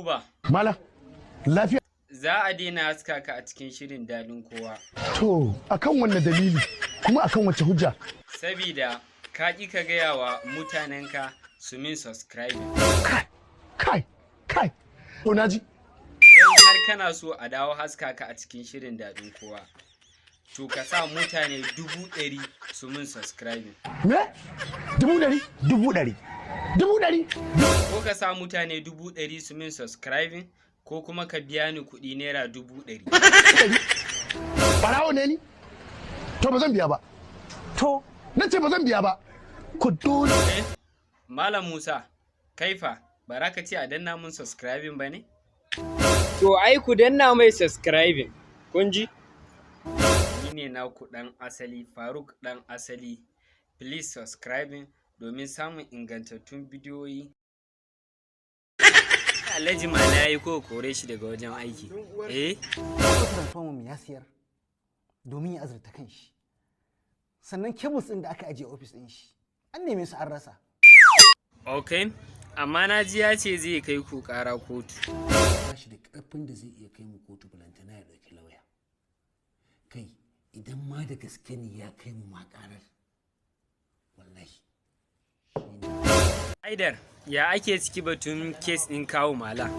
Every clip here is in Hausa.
Buba. Mala, lafiya? Za a daina haska ka a cikin shirin dadin kowa. To, akan wanne dalili kuma akan wace hujja? Sabida ka ƙi ka gaya wa mutanenka su min subscribe. Kai, to naji. Don har kana so a dawo haska ka a cikin shirin dadin kowa. To ka sa mutane 100,000 su min subscribe. Me? 100,000? 100,000? 100,000? Ko ka sa mutane 100,000 su min subscribe ko kuma ka biya ni kuɗi naira 100,000. Barawo ne ni? To ba zan biya ba. To, na ce ba zan biya ba. Ku dole. Malam Musa, kaifa, bara ka ce a danna mun subscribing ba ne? To ai ku danna mai subscribing, kun ji? Ni ne naku ɗan asali, Faruk ɗan asali. Please subscribing domin samun ingantattun bidiyoyi. Alhaji Mala ya yi ko kore shi daga wajen aiki. Transformer ya siyar domin ya azurta kan shi. Sannan kebus ɗin da aka ajiye ofis ɗin shi, an neme su an rasa. Ok, amma na ji ya ce zai kai ku ƙara kotu. Ba shi da ƙarfin da zai iya kai mu kotu balantana ya ɗauki lauya. Kai, idan ma da gaske ne ya kai mu ma ƙarar. Wallahi. Haidar, ya ake ciki batun kes ɗin kawo Mala?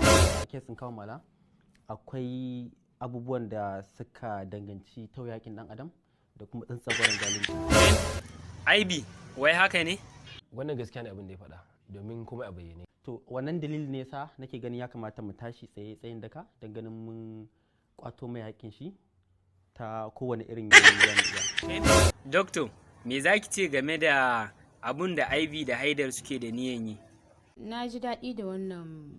Kes ɗin kawo Mala akwai abubuwan da suka danganci tauyakin ɗan adam da kuma tsantsagwaron zalunci. Aibi, wai haka ne? Wannan gaskiya ne abin da ya faɗa domin kuma a bayyane. To wannan dalili ne sa nake ganin ya kamata mu tashi tsayin daka don ganin mun kwato mai haƙƙin shi ta kowane irin yanayi. Doctor, me za ki ce game da abun da Ivy da Haidar suke da niyan yi? Na ji daɗi da wannan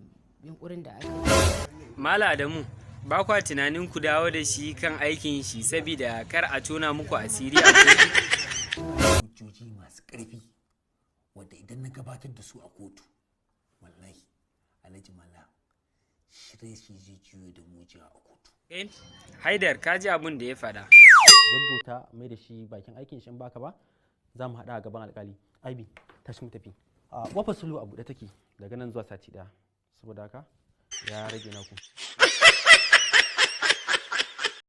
yunkurin da aka yi. Mala Adamu, ba kwa tunanin ku dawo da shi kan aikin shi saboda kar a tona muku asiri a kotu? Hujjoji masu ƙarfi wanda idan na gabatar da su a kotu, wallahi Alhaji Mala shirye shi zai juyo da mujiya a kotu. Haidar, ka ji abun da ya faɗa. Gaggauta mai da shi bakin aikin shi in baka ba, za mu haɗa a gaban alƙali. Aibi, tashi mu tafi. Wafar sulu a buɗe take daga nan zuwa sati ɗaya. Saboda haka ya rage naku.